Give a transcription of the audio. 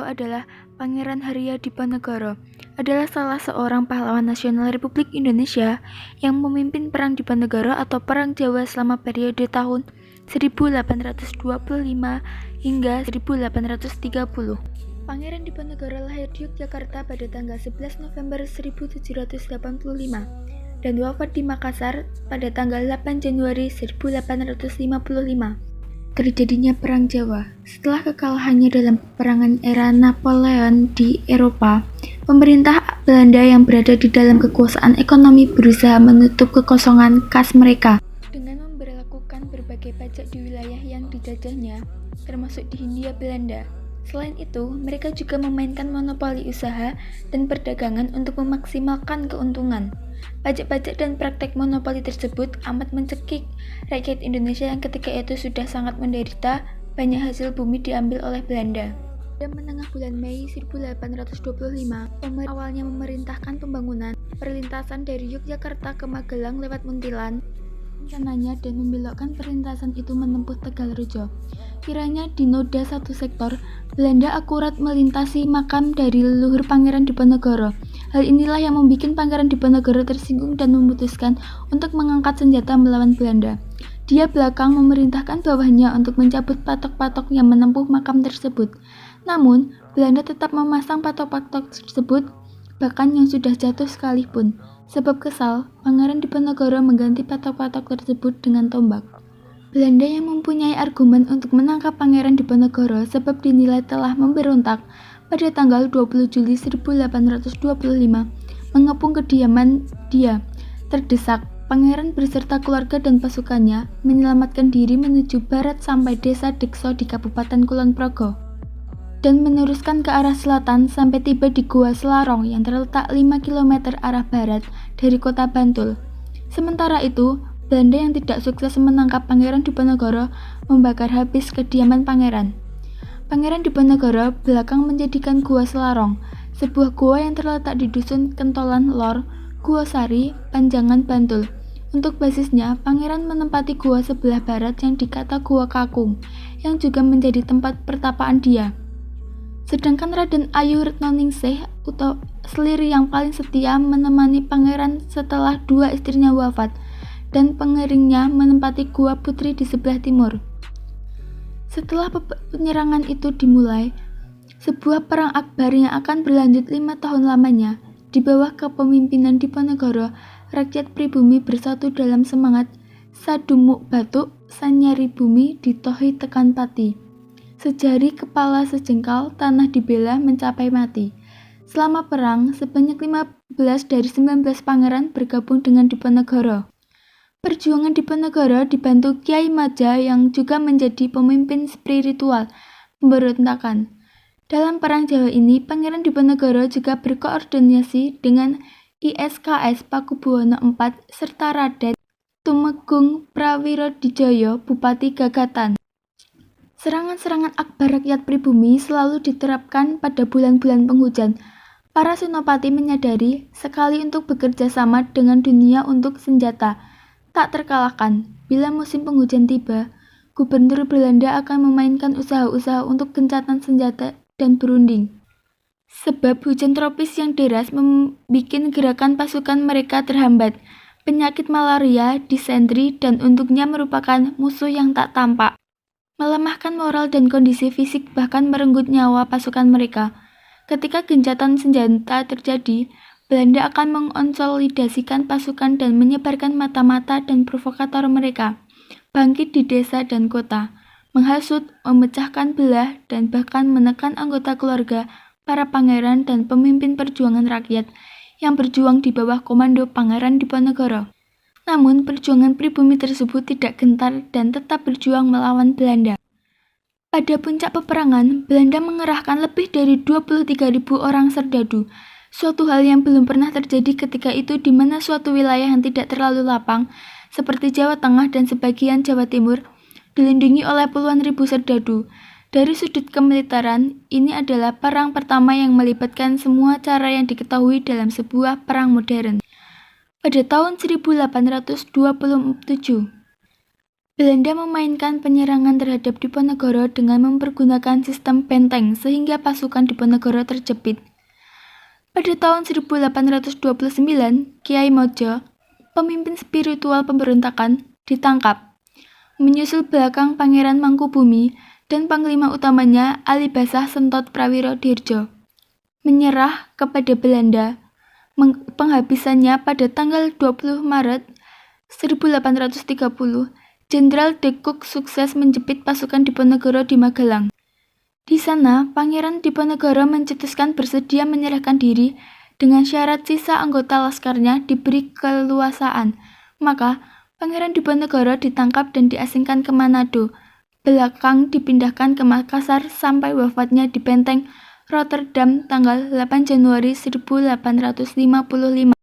beliau adalah Pangeran Haryadipanegara, adalah salah seorang pahlawan nasional Republik Indonesia yang memimpin Perang Diponegoro atau Perang Jawa selama periode tahun 1825 hingga 1830. Pangeran Diponegoro lahir di Yogyakarta pada tanggal 11 November 1785 dan wafat di Makassar pada tanggal 8 Januari 1855. Terjadinya Perang Jawa. Setelah kekalahannya dalam peperangan era Napoleon di Eropa, pemerintah Belanda yang berada di dalam kekuasaan ekonomi berusaha menutup kekosongan kas mereka dengan memberlakukan berbagai pajak di wilayah yang dijajahnya, termasuk di Hindia Belanda. Selain itu, mereka juga memainkan monopoli usaha dan perdagangan untuk memaksimalkan keuntungan. Pajak-pajak dan praktek monopoli tersebut amat mencekik rakyat Indonesia yang ketika itu sudah sangat menderita. Banyak hasil bumi diambil oleh Belanda. Pada menengah bulan Mei 1825, awalnya memerintahkan pembangunan perlintasan dari Yogyakarta ke Magelang lewat Muntilan, rencananya dan membelokkan perlintasan itu menempuh Tegalrejo. Kiranya di noda satu sektor, Belanda akurat melintasi makam dari leluhur Pangeran Diponegoro. Hal inilah yang membuat Pangeran Diponegoro tersinggung dan memutuskan untuk mengangkat senjata melawan Belanda. Dia belakang memerintahkan bawahnya untuk mencabut patok-patok yang menempuh makam tersebut. Namun, Belanda tetap memasang patok-patok tersebut, bahkan yang sudah jatuh sekalipun. Sebab kesal, Pangeran Diponegoro mengganti patok-patok tersebut dengan tombak. Belanda yang mempunyai argumen untuk menangkap Pangeran Diponegoro sebab dinilai telah memberontak pada tanggal 20 Juli 1825 mengepung kediaman dia. Terdesak, Pangeran beserta keluarga dan pasukannya menyelamatkan diri menuju barat sampai desa Dekso di Kabupaten Kulon Progo dan meneruskan ke arah selatan sampai tiba di Gua Selarong yang terletak 5 km arah barat dari kota Bantul. Sementara itu, Belanda yang tidak sukses menangkap Pangeran Diponegoro membakar habis kediaman Pangeran. Pangeran Diponegoro belakang menjadikan Gua Selarong, sebuah gua yang terletak di Dusun Kentolan Lor, Gua Sari, Panjangan, Bantul. Untuk basisnya, Pangeran menempati gua sebelah barat yang dikata Gua Kakung, yang juga menjadi tempat pertapaan dia. Sedangkan Raden Ayu Retnoningsih atau selir yang paling setia menemani Pangeran setelah dua istrinya wafat, dan pengiringnya menempati Gua Putri di sebelah timur. Setelah penyerangan itu dimulai, sebuah perang akbar yang akan berlanjut 5 tahun lamanya, di bawah kepemimpinan Diponegoro, rakyat pribumi bersatu dalam semangat sadumuk batuk, sanyari bumi ditohi tekan pati. Sejari kepala sejengkal, tanah dibela mencapai mati. Selama perang, sebanyak 15 dari 19 pangeran bergabung dengan Diponegoro. Perjuangan Diponegoro dibantu Kiai Maja yang juga menjadi pemimpin spiritual pemberontakan. Dalam Perang Jawa ini, Pangeran Diponegoro juga berkoordinasi dengan ISKS Pakubuwono IV serta Raden Tumegung Prawirodijaya Bupati Gagatan. Serangan-serangan akbar rakyat pribumi selalu diterapkan pada bulan-bulan penghujan. Para senopati menyadari sekali untuk bekerja sama dengan dunia untuk senjata. Tak terkalahkan, bila musim penghujan tiba, gubernur Belanda akan memainkan usaha-usaha untuk gencatan senjata dan berunding. Sebab hujan tropis yang deras membuat gerakan pasukan mereka terhambat. Penyakit malaria, disentri, dan untuknya merupakan musuh yang tak tampak. Melemahkan moral dan kondisi fisik bahkan merenggut nyawa pasukan mereka. Ketika gencatan senjata terjadi, Belanda akan mengonsolidasikan pasukan dan menyebarkan mata-mata dan provokator mereka, bangkit di desa dan kota, menghasut, memecahkan belah, dan bahkan menekan anggota keluarga, para pangeran dan pemimpin perjuangan rakyat yang berjuang di bawah komando Pangeran Diponegoro. Namun, perjuangan pribumi tersebut tidak gentar dan tetap berjuang melawan Belanda. Pada puncak peperangan, Belanda mengerahkan lebih dari 23.000 orang serdadu, suatu hal yang belum pernah terjadi ketika itu di mana suatu wilayah yang tidak terlalu lapang, seperti Jawa Tengah dan sebagian Jawa Timur, dilindungi oleh puluhan ribu serdadu. Dari sudut kemiliteran, ini adalah perang pertama yang melibatkan semua cara yang diketahui dalam sebuah perang modern. Pada tahun 1827, Belanda memainkan penyerangan terhadap Diponegoro dengan mempergunakan sistem benteng sehingga pasukan Diponegoro terjepit. Pada tahun 1829, Kiai Mojo, pemimpin spiritual pemberontakan, ditangkap. Menyusul belakang Pangeran Mangkubumi dan panglima utamanya Alibasah Sentot Prawiro Dirjo. Menyerah kepada Belanda. Penghabisannya pada tanggal 20 Maret 1830, Jenderal de Cook sukses menjepit pasukan Diponegoro di Magelang. Di sana, Pangeran Diponegoro mencetuskan bersedia menyerahkan diri dengan syarat sisa anggota laskarnya diberi keleluasaan. Maka, Pangeran Diponegoro ditangkap dan diasingkan ke Manado. Belakang dipindahkan ke Makassar sampai wafatnya di Benteng Rotterdam tanggal 8 Januari 1855.